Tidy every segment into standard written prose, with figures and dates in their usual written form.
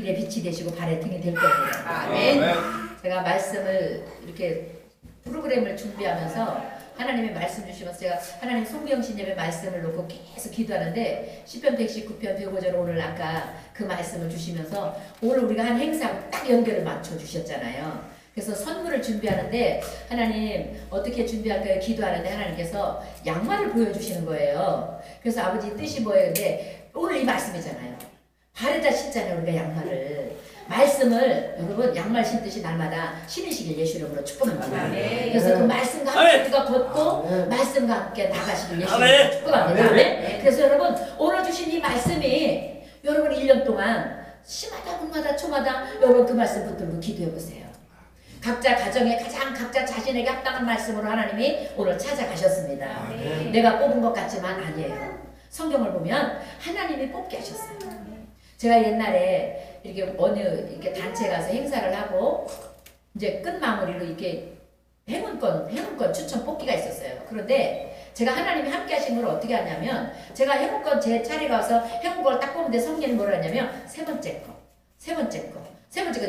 길에 빛이 되시고 발에 등이 될 겁니다. 아멘. 제가 말씀을 이렇게 프로그램을 준비하면서 하나님의 말씀 주시면서 제가 하나님 송병신 예배 말씀을 놓고 계속 기도하는데 시편 119편 105절 오늘 아까 그 말씀을 주시면서 오늘 우리가 한 행사하고 딱 연결을 맞춰 주셨잖아요. 그래서 선물을 준비하는데 하나님 어떻게 준비할까요? 기도하는데 하나님께서 양말을 보여주시는 거예요. 그래서 아버지 뜻이 뭐예요? 근데 오늘 이 말씀이잖아요. 발에다 신잖아요 우리가 양말을. 말씀을 여러분 양말 신듯이 날마다 신으시길 예수 이름으로 축복합니다. 그래서 그 말씀과 함께 우리가 걷고 말씀과 함께 나가시길 예수 이름으로 축복합니다. 그래서 여러분 오늘 주신 이 말씀이 여러분 1년 동안 시마다 분마다 초마다 여러분 그 말씀 붙들고 기도해 보세요. 각자 가정에 가장 각자 자신에게 합당한 말씀으로 하나님이 오늘 찾아가셨습니다. 내가 뽑은 것 같지만 아니에요. 성경을 보면 하나님이 뽑게 하셨어요. 제가 옛날에 이렇게 어느 이렇게 단체 가서 행사를 하고 이제 끝마무리로 이렇게 행운권 추천 뽑기가 있었어요. 그런데 제가 하나님이 함께 하신 걸 어떻게 하냐면 제가 행운권 제 차례가 와서 행운권을 딱 뽑는데 성경이 뭐라 하냐면 세 번째 거.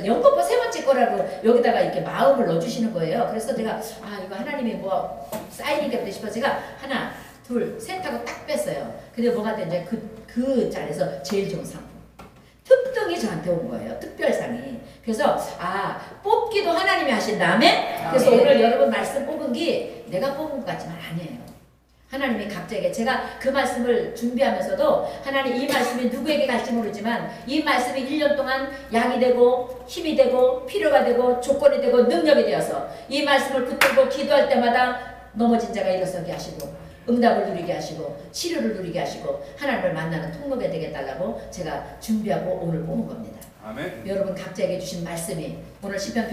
연꽃보 세 번째 거라고 여기다가 이렇게 마음을 넣어주시는 거예요. 그래서 제가 이거 하나님이 뭐 사인인가 보다 싶어서 제가 하나 둘 셋 하고 딱 뺐어요. 근데 뭐가 됐냐 그 자리에서 제일 좋은 상품 특등이 저한테 온 거예요. 특별상이. 그래서 뽑기도 하나님이 하신 다음에 그래서 오늘 여러분 말씀 뽑은 게 내가 뽑은 것 같지만 아니에요. 하나님이 각자에게 제가 그 말씀을 준비하면서도 하나님 이 말씀이 누구에게 갈지 모르지만 이 말씀이 1년 동안 약이 되고 힘이 되고 필요가 되고 조건이 되고 능력이 되어서 이 말씀을 붙들고 기도할 때마다 넘어진 자가 일어서게 하시고 응답을 누리게 하시고 치료를 누리게 하시고 하나님을 만나는 통로가 되게 해달라고 제가 준비하고 오늘 뽑은 겁니다. 아멘. 여러분 각자에게 주신 말씀이 오늘 시편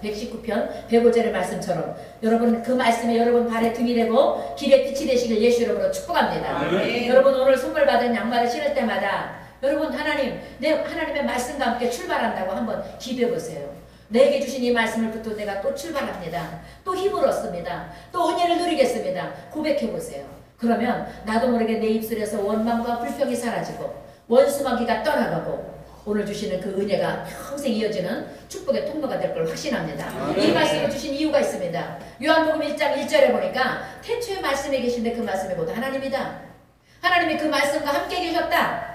119편 105절의 말씀처럼 여러분 그 말씀이 여러분 발에 등이 되고 길에 빛이 되시길 예수 이름으로 축복합니다. 아멘. 여러분 오늘 선물 받은 양말을 신을 때마다 여러분 하나님의 말씀과 함께 출발한다고 한번 기도해 보세요. 내게 주신 이 말씀을 붙들고 내가 또 출발합니다. 또 힘을 얻습니다. 또 은혜를 누리겠습니다. 고백해 보세요. 그러면 나도 모르게 내 입술에서 원망과 불평이 사라지고 원수마귀가 떠나가고 오늘 주시는 그 은혜가 평생 이어지는 축복의 통로가 될 걸 확신합니다. 이 말씀을 주신 이유가 있습니다. 요한복음 1장 1절에 보니까 태초에 말씀에 계신데 그 말씀이 곧 하나님이다. 하나님이 그 말씀과 함께 계셨다.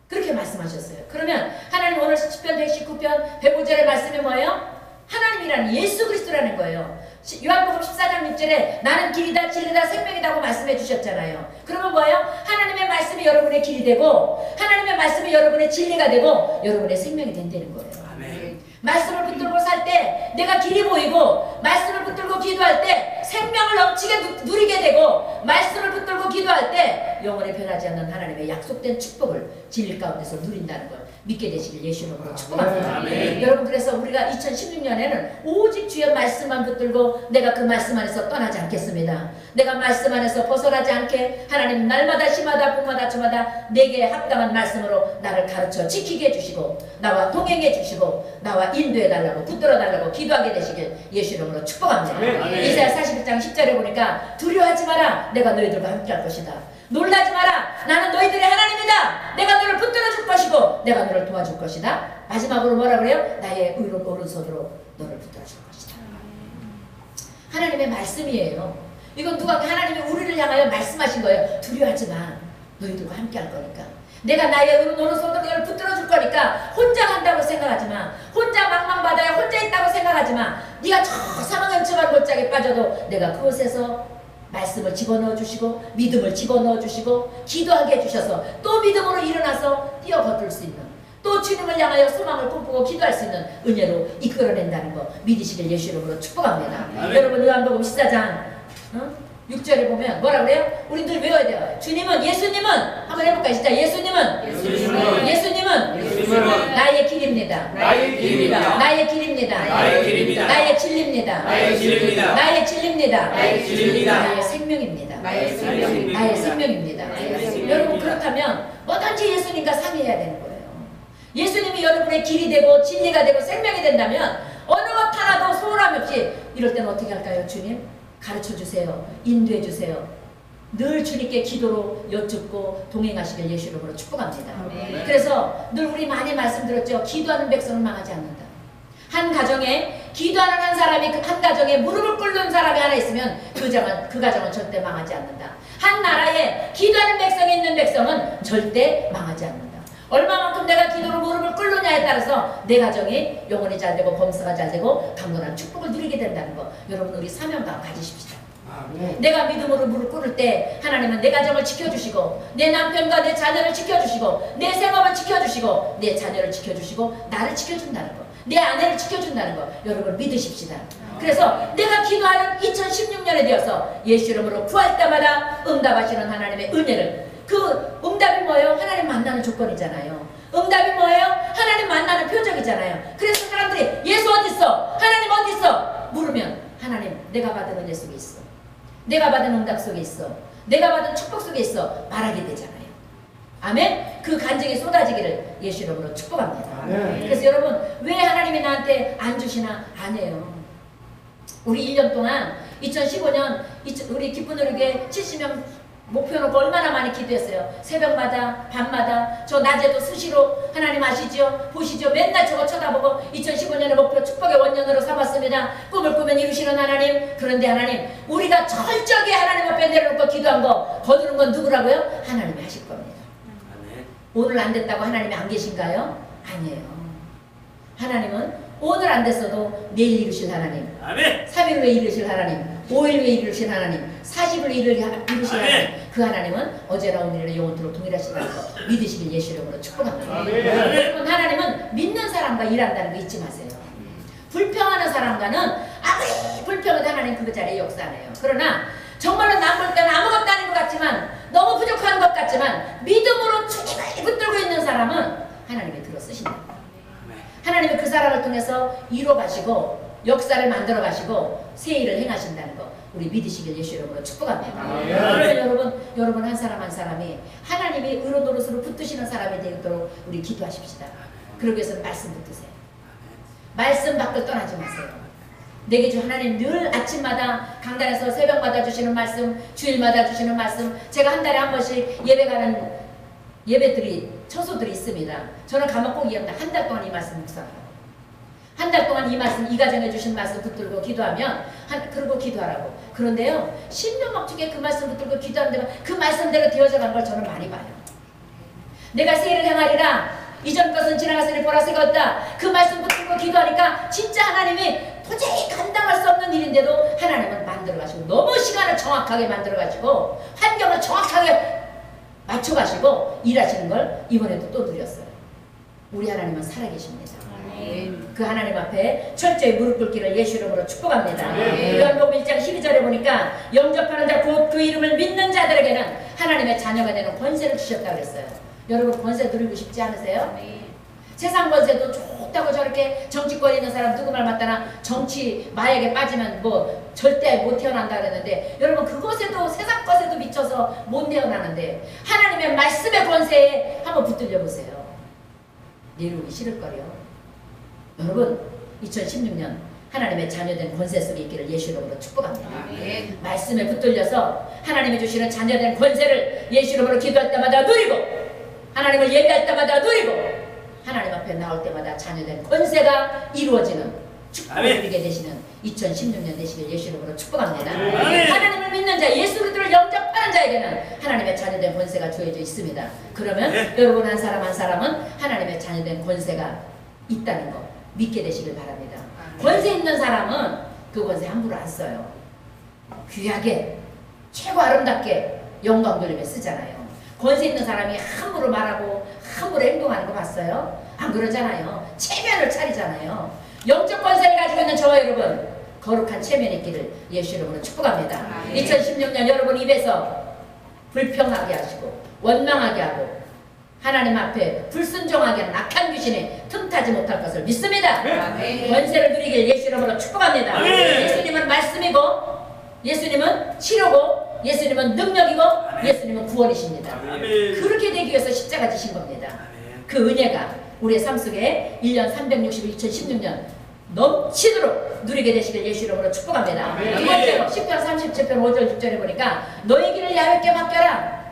그렇게 말씀하셨어요. 그러면 하나님 오늘 시편 119편 105절의 말씀이 뭐예요? 하나님이라는 예수 그리스도라는 거예요. 요한복음 14장 6절에 나는 길이다 진리다 생명이다고 말씀해 주셨잖아요. 그러면 뭐예요? 하나님의 말씀이 여러분의 길이 되고 하나님의 말씀이 여러분의 진리가 되고 여러분의 생명이 된다는 거예요. 아멘. 말씀을 붙들고 살 때 내가 길이 보이고 말씀을 붙들고 기도할 때 생명을 넘치게 누리게 되고 말씀을 붙들고 기도할 때 영원히 변하지 않는 하나님의 약속된 축복을 진리 가운데서 누린다는 걸 믿게 되시길 예수 이름으로 축복합니다. 아멘. 여러분 그래서 우리가 2016년에는 오직 주의 말씀만 붙들고 내가 그 말씀 안에서 떠나지 않겠습니다. 내가 말씀 안에서 벗어나지 않게 하나님 날마다 시마다 봄마다 초마다 내게 합당한 말씀으로 나를 가르쳐 지키게 해주시고 나와 동행해 주시고 나와 인도해 달라고 붙들어 달라고 기도하게 되시길 예수 이름으로 축복합니다. 아멘. 이사야 41장 10절에 보니까 두려워하지 마라 내가 너희들과 함께 할 것이다. 놀라지 마라 나는 너희들의 하나님이다. 내가 너를 붙들어 줄 것이고 내가 너를 도와줄 것이다. 마지막으로 뭐라 그래요? 나의 의로운 오른손으로 너를 붙들어 줄 것이다. 하나님의 말씀이에요. 이건 누가 하나님이 우리를 향하여 말씀하신 거예요. 두려워하지 마. 너희들과 함께 할 거니까. 내가 나의 의로운 오른손으로 너를 붙들어 줄 거니까 혼자 간다고 생각하지 마. 혼자 망망바다에 혼자 있다고 생각하지 마. 네가 저 사망의 음침한 골짜기에 빠져도 내가 그곳에서 말씀을 집어넣어 주시고 믿음을 집어넣어 주시고 기도하게 해주셔서 또 믿음으로 일어나서 뛰어 걷을 수 있는 또 주님을 향하여 소망을 꿈꾸고 기도할 수 있는 은혜로 이끌어낸다는 거 믿으시길 예수 이름으로 축복합니다. 아멘. 여러분 요한복음 14장 6절에 보면 뭐라 그래요? 우리들 외워야 돼요. 주님은 예수님은 한번 해볼까요? 진짜 예수님은 나의 길입니다. 나의 길입니다. 나의 길입니다. 나의 길입니다. 나의 진리입니다. 나의 진리입니다. 나의 진리입니다. 나의 진리입니다. 나의 생명입니다. 나의 생명입니다. 나의 생명입니다. 나의 생명입니다. 여러분 그렇다면 뭐든지 예수님과 상의해야 되는 거예요. 예수님이 여러분의 길이 되고 진리가 되고 생명이 된다면 어느 것 하나도 소홀함 없이 이럴 때는 어떻게 할까요? 주님 가르쳐 주세요. 인도해 주세요. 늘 주님께 기도로 여쭙고 동행하시길 예수 이름으로 축복합니다. 아멘. 그래서 늘 우리 많이 말씀드렸죠. 기도하는 백성은 망하지 않는다. 한 가정에 기도하는 한 사람이 한 가정에 무릎을 꿇는 사람이 하나 있으면 그 가정은 절대 망하지 않는다. 한 나라에 기도하는 백성이 있는 백성은 절대 망하지 않는다. 얼마만큼 내가 기도로 무릎을 꿇느냐에 따라서 내 가정이 영혼이 잘 되고 범사가 잘 되고 강건한 축복을 누리게 된다는 거, 여러분 우리 사명감 가지십시오. 내가 믿음으로 무릎 꿇을 때 하나님은 내 가정을 지켜주시고 내 남편과 내 자녀를 지켜주시고 내 생업을 지켜주시고 내 자녀를 지켜주시고 나를 지켜준다는 거, 내 아내를 지켜준다는 거, 여러분 믿으십시다. 그래서 내가 기도하는 2016년에 되어서 예수 이름으로 구할 때마다 응답하시는 하나님의 은혜를, 그 응답이 뭐예요? 하나님 만나는 조건이잖아요. 응답이 뭐예요? 하나님 만나는 표적이잖아요. 그래서 사람들이 예수 어디 있어? 하나님 어디 있어? 물으면 하나님 내가 받은 은혜 속에 있어, 내가 받은 응답 속에 있어, 내가 받은 축복 속에 있어 말하게 되잖아요. 아멘. 그 간증이 쏟아지기를 예수 이름으로 축복합니다. 아멘. 그래서 여러분 왜 하나님이 나한테 안 주시나? 안 해요. 우리 1년 동안 2015년 우리 기쁜 우리교회 70명 목표 놓고 얼마나 많이 기도했어요. 새벽마다 밤마다 저 낮에도 수시로 하나님 아시죠? 보시죠? 맨날 저거 쳐다보고 2015년의 목표 축복의 원년으로 삼았습니다. 꿈을 꾸면 이루시는 하나님. 그런데 하나님 우리가 철저하게 하나님 앞에 내려놓고 기도한 거 거두는 건 누구라고요? 하나님이 하실 겁니다. 오늘 안 됐다고 하나님이 안 계신가요? 아니에요. 하나님은 오늘 안 됐어도 내일 이루실 하나님, 아멘. 3일 후에 이루실 하나님, 5일 후에 이루실 하나님, 40일 후에 이루실 하나님, 그 하나님은 어제나 오늘이나 영원토록 동일하시다는 거 믿으시길 예수 이름으로 축복합니다. 여러분 하나님은 믿는 사람과 일한다는 거 잊지 마세요. 불평하는 사람과는 아무리 불평해도 하나님 그 자리에 역사하네요. 그러나 정말로 남 볼 때는 아무것도 아닌 것 같지만, 너무 부족한 것 같지만 믿음으로 주님을 붙들고 있는 사람은 하나님이 들어 쓰신다. 하나님이 그 사람을 통해서 이뤄 가시고 역사를 만들어 가시고 새 일을 행하신다는 거 우리 믿으시길 예수 이름으로 축복합니다. 그러면 여러분 한 사람 한 사람이 하나님이 의로 노릇으로 붙드시는 사람이 되도록 우리 기도하십시다. 그러기 위해서 말씀 붙드세요. 말씀 밖을 떠나지 마세요. 내게 주 하나님 늘 아침마다 강단에서 새벽마다 주시는 말씀, 주일마다 주시는 말씀, 제가 한 달에 한 번씩 예배 가는 예배들이 처소들이 있습니다. 저는 가면 꼭 이해합니다. 한 달 동안 이 말씀 묵상하라고. 한 달 동안 이 말씀, 이 가정에 주신 말씀 붙들고 기도하면 그러고 기도하라고. 그런데요, 신명막중에 그 말씀 붙들고 기도하는 데가 그 말씀대로 되어져 간 걸 저는 많이 봐요. 내가 새 일을 행하리라, 이전 것은 지나갔으니 보라 새가 없다. 그 말씀 붙들고 기도하니까 진짜 하나님이 도저히 감당할 수 없는 일인데도 하나님은 만들어 가시고, 너무 시간을 정확하게 만들어 가시고 환경을 정확하게 맞춰 가시고 일하시는 걸 이번에도 또 누렸어요. 우리 하나님은 살아계십니다. 그 하나님 앞에 철저히 무릎 꿇기를 예수 이름으로 축복합니다. 요한복음 1장 12절에 보니까 영접하는 자 곧 그 이름을 믿는 자들에게는 하나님의 자녀가 되는 권세를 주셨다고 그랬어요. 여러분 권세 누리고 싶지 않으세요? 세상 권세도 좋다고 저렇게 정치권에 있는 사람 누구 말 맞다나 정치 마약에 빠지면 뭐 절대 못 태어난다 그랬는데, 여러분 그것에도 세상 것에도 미쳐서 못 태어나는데 하나님의 말씀의 권세에 한번 붙들려 보세요. 내려오기 싫을 거요. 여러분 2016년 하나님의 자녀된 권세 속에 있기를 예수 이름으로 축복합니다. 말씀에 붙들려서 하나님이 주시는 자녀된 권세를 예수 이름으로 기도할 때마다 누리고, 하나님을 예배할 때마다 누리고, 하나님 앞에 나올 때마다 자녀된 권세가 이루어지는 축복을 누리게 되시는 2016년 되시길 예수 이름으로 축복합니다. 하나님을 믿는 자, 예수 그리스도를 영접하는 자에게는 하나님의 자녀된 권세가 주어져 있습니다. 그러면 여러분 한 사람 한 사람은 하나님의 자녀된 권세가 있다는 거 믿게 되시길 바랍니다. 권세 있는 사람은 그 권세 함부로 안 써요. 귀하게 최고 아름답게 영광 돌리며 쓰잖아요. 권세 있는 사람이 함부로 말하고 함부로 행동하는 거 봤어요? 안 그러잖아요. 체면을 차리잖아요. 영적 권세를 가지고 있는 저와 여러분, 거룩한 체면이 있기를 예수 이름으로 축복합니다. 2016년 여러분 입에서 불평하게 하시고 원망하게 하고 하나님 앞에 불순종하게 하는 악한 귀신이 틈타지 못할 것을 믿습니다. 권세를 누리길 예수 이름으로 축복합니다. 예수님은 말씀이고, 예수님은 치료고, 예수님은 능력이고, 예수님은 구원이십니다. 그렇게 되기 위해서 십자가 지신 겁니다. 그 은혜가 우리의 삶 속에 1년 360일 2016년 넘치도록 누리게 되시길 예수 이름으로 축복합니다. 두 번째로 10편 37편 5절 6절에 보니까 너의 길을 야훼께 맡겨라.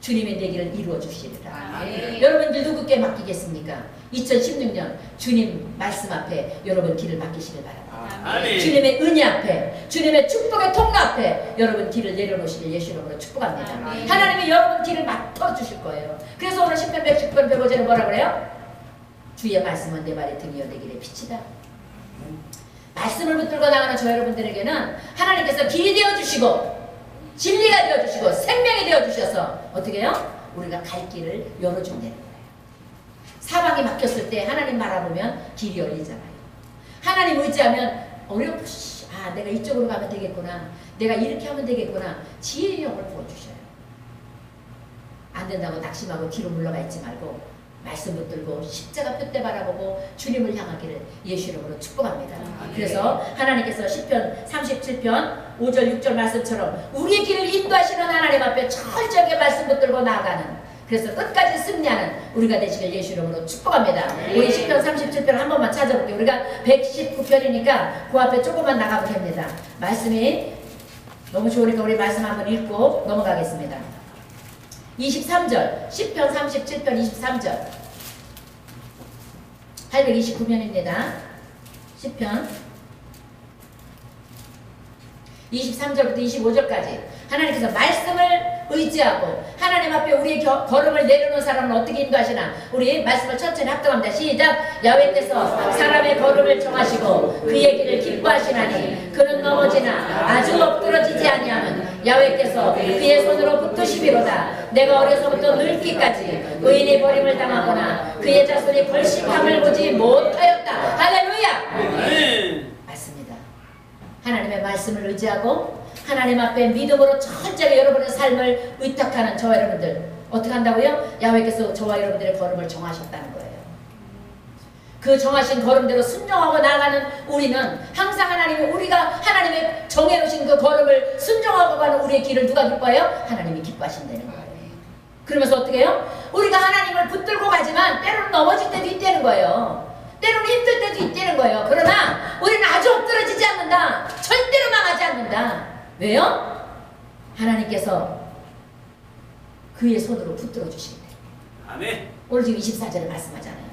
주님의 내 길을 이루어 주시리라. 여러분들 누구께 맡기겠습니까? 2016년 주님 말씀 앞에 여러분 길을 맡기시길 바랍니다. 주님의 은혜 앞에, 주님의 축복의 통로 앞에 여러분 길을 내려놓으시길 예수 이름으로 축복합니다. 하나님이 여러분 길을 맡아주실 거예요. 그래서 오늘 10편 110편 105절에 뭐라 그래요? 주의 말씀은 내 발에 등이어 내 길에 빛이다. 말씀을 붙들고 나가는 저 여러분들에게는 하나님께서 길이 되어주시고 진리가 되어주시고 생명이 되어주셔서 어떻게 해요? 우리가 갈 길을 열어준다는 거예요. 사방이 막혔을 때 하나님 바라보면 길이 열리잖아요. 하나님 의지하면 어렵시 내가 이쪽으로 가면 되겠구나, 내가 이렇게 하면 되겠구나, 지혜의 영을 부어주셔요. 안 된다고 낙심하고 뒤로 물러가 있지 말고 말씀 붙들고 십자가 뼈대 바라보고 주님을 향하기를 예수 이름으로 축복합니다. 그래서 하나님께서 10편 37편 5절 6절 말씀처럼 우리의 길을 인도하시는 하나님 앞에 철저하게 말씀 붙들고 나아가는, 그래서 끝까지 승리하는 우리가 되시길 예수 이름으로 축복합니다. 우리 10편 37편 한 번만 찾아볼게요. 우리가 119편이니까 그 앞에 조금만 나가면 됩니다. 말씀이 너무 좋으니까 우리 말씀 한번 읽고 넘어가겠습니다. 23절 10편 37편 23절 829편입니다. 10편 23절부터 25절까지 하나님께서 말씀을 의지하고 하나님 앞에 우리의 걸음을 내려놓은 사람은 어떻게 인도하시나, 우리 말씀을 천천히 합동합니다. 시작. 야훼께서 사람의 걸음을 정하시고 그의 길을 기뻐하시나니 그는 넘어지나 아주 엎드러지지 아니하면 야훼께서 그의 손으로 붙드시비로다. 내가 어려서부터 늙기까지 의인이 버림을 당하거나 그의 자손이 벌식함을 보지 못하였다. 할렐루야. 맞습니다. 하나님의 말씀을 의지하고 하나님 앞에 믿음으로 철저하게 여러분의 삶을 의탁하는 저와 여러분들 어떻게 한다고요? 야훼께서 저와 여러분들의 걸음을 정하셨다는 거예요. 그 정하신 걸음대로 순종하고 나가는 우리는 항상 우리가 하나님의 정해놓으신 그 걸음을 순종하고 가는 우리의 길을 누가 기뻐해요? 하나님이 기뻐하신다는 거예요. 그러면서 어떻게 해요? 우리가 하나님을 붙들고 가지만 때로는 넘어질 때도 있다는 거예요. 때로는 힘들 때도 있다는 거예요. 그러나 우리는 아주 엎드러지지 않는다. 절대로 망하지 않는다. 왜요? 하나님께서 그의 손으로 붙들어 주시기 때문에. 아멘. 오늘 지금 24절에 말씀하잖아요.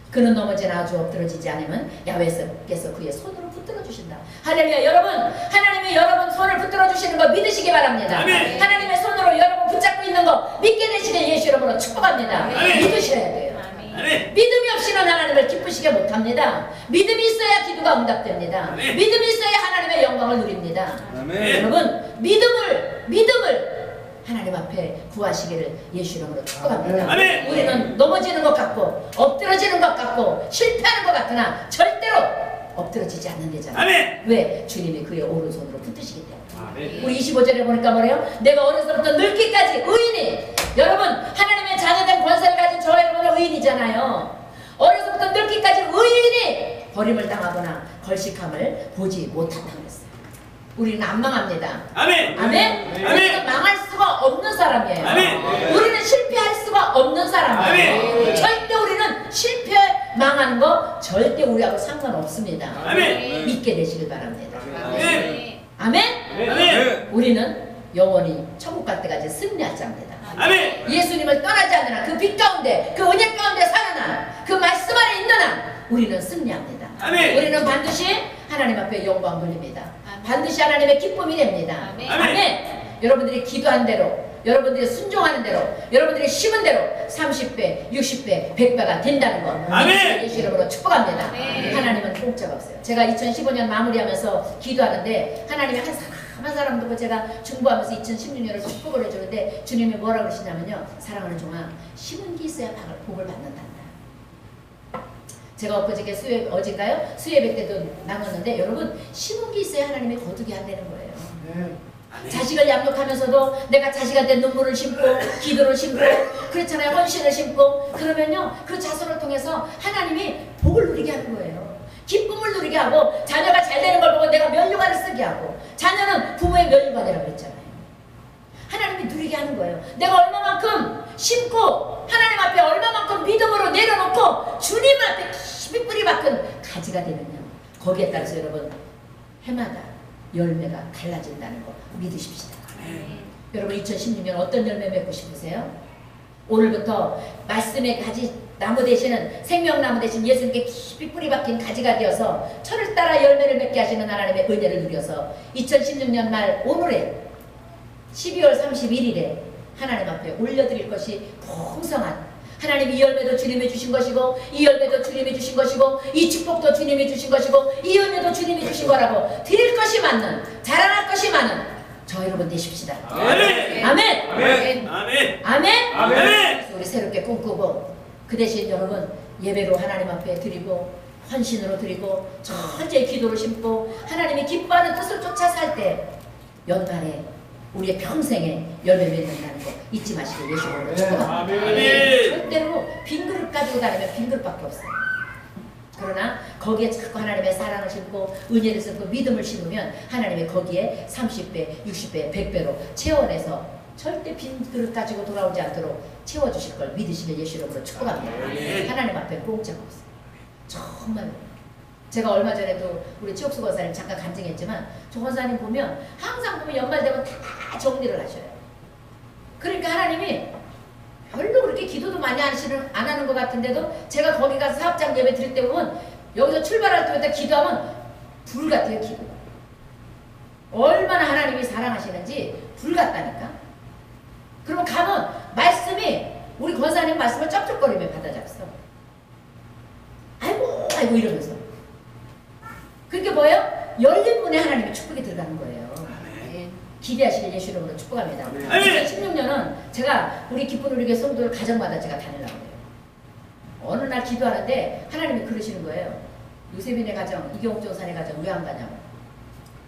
그는 넘어지나 아주 엎드러지지 않으면 야훼께서 그의 손으로 붙들어 주신다. 할렐루야. 여러분, 하나님이 여러분 손을 붙들어 주시는 거 믿으시기 바랍니다. 아멘. 하나님의 손으로 여러분 붙잡고 있는 거 믿게 되시길 예수 이름으로 축복합니다. 아멘. 믿으셔야 돼요. 아멘. 믿음이 없이는 하나님을 기쁘시게 못합니다. 믿음이 있어야 기도가 응답됩니다. 아멘. 믿음이 있어야 하나님의 영광을 누립니다. 아멘. 여러분, 믿음을 하나님 앞에 구하시기를 예수 이름으로 축복합니다. 아멘. 우리는 넘어지는 것 같고 엎드러지는 것 같고 실패하는 것 같으나 절대로 엎드러지지 않는 데잖아요. 아멘. 왜? 주님이 그의 오른손으로 붙드시기 때문에. 아멘. 우리 25절에 보니까 뭐래요? 내가 어려서부터 늙기까지 의인이, 여러분 하나님의 자녀된 권세를 가진 저와 여러분은 의인이잖아요. 어려서부터 늙기까지 의인이 버림을 당하거나 걸식함을 보지 못한다고 그랬어요. 우리는 안 망합니다. 아멘. 아멘? 아멘. 우리는 망할 수가 없는 사람이에요. 아멘. 우리는 실패할 수가 없는 사람이에요. 아멘. 절대 우리는 실패 망하는 거 절대 우리하고 상관없습니다. 아멘. 믿게 되시길 바랍니다. 아멘. 아멘? 아멘. 우리는 영원히 천국 갈 때까지 승리할 자입니다. 아멘. 예수님을 떠나지 않는 한, 그 빛 가운데, 그 은혜 가운데 사는 한, 그 말씀 안에 있는 한 우리는 승리합니다. 아멘. 우리는 반드시 하나님 앞에 영광 돌립니다. 반드시 하나님의 기쁨이 됩니다. 아멘. 아멘. 여러분들이 기도한 대로, 여러분들이 순종하는 대로, 여러분들이 심은 대로 30배, 60배, 100배가 된다는 거 아멘. 예수 이름으로 축복합니다. 아멘. 하나님은 공짜가 없어요. 제가 2015년 마무리하면서 기도하는데 하나님이 한 사람도 제가 중보하면서 2016년을 축복을 해주는데 주님이 뭐라고 그러시냐면요, 사랑하는 종아, 심은 게 있어야 복을 받는단다. 제가 엊그저께 어젠가요? 수예배 때도 나눴는데 여러분, 심은 게 있어야 하나님이 거두게 한다는 거예요. 자식을 양육하면서도 내가 자식한테 눈물을 심고 기도를 심고 그렇잖아요. 헌신을 심고 그러면요, 그 자손을 통해서 하나님이 복을 누리게 하는 거예요. 기쁨을 누리게 하고 자녀가 잘 되는 걸 보고 내가 면류관을 쓰게 하고, 자녀는 부모의 면류관이라고 그랬잖아요. 하나님이 누리게 하는 거예요. 내가 얼마만큼 심고 하나님 앞에 얼마만큼 믿음으로 내려놓고 주님 앞에 깊이 뿌리 박은 가지가 되느냐. 거기에 따라서 여러분 해마다 열매가 달라진다는 거 믿으십시다. 여러분 2016년 어떤 열매 맺고 싶으세요? 오늘부터 말씀의 가지 나무 되시는 생명나무 되신 예수님께 깊이 뿌리 박힌 가지가 되어서 철을 따라 열매를 맺게 하시는 하나님의 은혜를 누려서 2016년 말 오늘에 12월 31일에 하나님 앞에 올려드릴 것이 풍성한 하나님 이 열매도 주님이 주신 것이고 이 열매도 주님이 주신 것이고 이 축복도 주님이 주신 것이고 이 은혜도 주님이 주신 거라고 드릴 것이 많은 자랑할 것이 많은 저 여러분 되십시다. 아멘. 아멘. 아멘. 아멘. 아멘. 아멘. 우리 새롭게 꿈꾸고 그 대신 여러분 예배로 하나님 앞에 드리고 헌신으로 드리고 철저히 기도를 심고 하나님이 기뻐하는 뜻을 쫓아 살 때 연말에 우리의 평생에 열매 맺는다는 거 잊지 마시고 예수님으로 축복합니다. 아멘. 절대로 빈 그릇 가지고 다니면 빈 그릇밖에 없어요. 그러나 거기에 자꾸 하나님의 사랑을 심고 은혜를 심고 믿음을 심으면 하나님이 거기에 30배, 60배, 100배로 채워내서 절대 빈 그릇 가지고 돌아오지 않도록 채워주실 걸 믿으시면 예수 이름으로 축복합니다. 하나님 앞에 공짜가 없어요. 정말 제가 얼마 전에도 우리 최옥수 권사님 잠깐 간증했지만 저 권사님 보면 항상 보면 연말 되면 다 정리를 하셔요. 그러니까 하나님이 별로 그렇게 기도도 많이 안 하는 것 같은데도 제가 거기 가서 사업장 예배 드릴 때 보면 여기서 출발할 때마다 기도하면 불 같아요. 기도가 얼마나 하나님이 사랑하시는지 불 같다니까. 그러면 가면 말씀이 우리 권사님 말씀을 쩝쩝거리며 받아 잡았어. 아이고 아이고 이러면서. 그게 뭐예요? 열린 문에 하나님의 축복이 들어가는 거예요. 기대하시길 예수 이름으로 축복합니다. 2016년은 제가 우리 기쁜 우리 교회 성도들 가정마다 제가 다니려고 해요. 어느 날 기도하는데 하나님이 그러시는 거예요. 유세민의 가정, 이경옥 전사의 가정 왜 안 가냐고.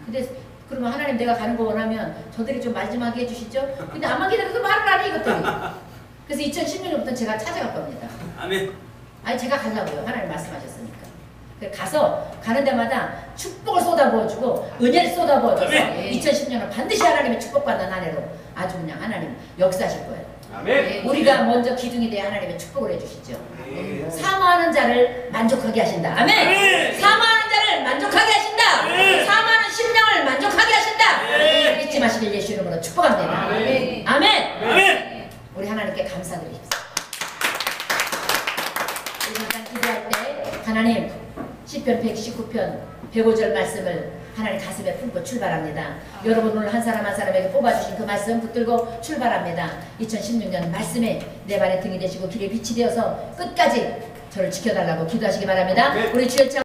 근데 그러면 하나님 내가 가는 거 원하면 저들이 좀 마지막에 해주시죠? 근데 암만 기다려도 말을 안 해 이것들이. 그래서 2016년부터 제가 찾아갈 겁니다. 아멘. 아니 제가 가려고요. 하나님 말씀하셨으니까. 가서 가는 데마다 축복을 쏟아부어주고 은혜를 쏟아부어줘서 2010년은 반드시 하나님의 축복받는 한 해로 아주 그냥 하나님 역사하실 거예요. 아멘. 우리가 먼저 기둥이 되어 하나님의 축복을 해주시죠. 사모하는 자를 만족하게 하신다. 아멘. 사모하는 자를 만족하게 하신다. 사모하는 심령을 만족하게 하신다. 잊지 마시길 예수 이름으로 축복합니다. 아멘. 아멘. 우리 하나님께 감사드립니다. 우리 잠깐 기도할 때 하나님 시편 119편 105절 말씀을 하나님 가슴에 품고 출발합니다. 여러분 오늘 한 사람 한 사람에게 뽑아주신 그 말씀 붙들고 출발합니다. 2016년 말씀에 내 발의 등이 되시고 길의 빛이 되어서 끝까지 저를 지켜달라고 기도하시기 바랍니다. 우리 주여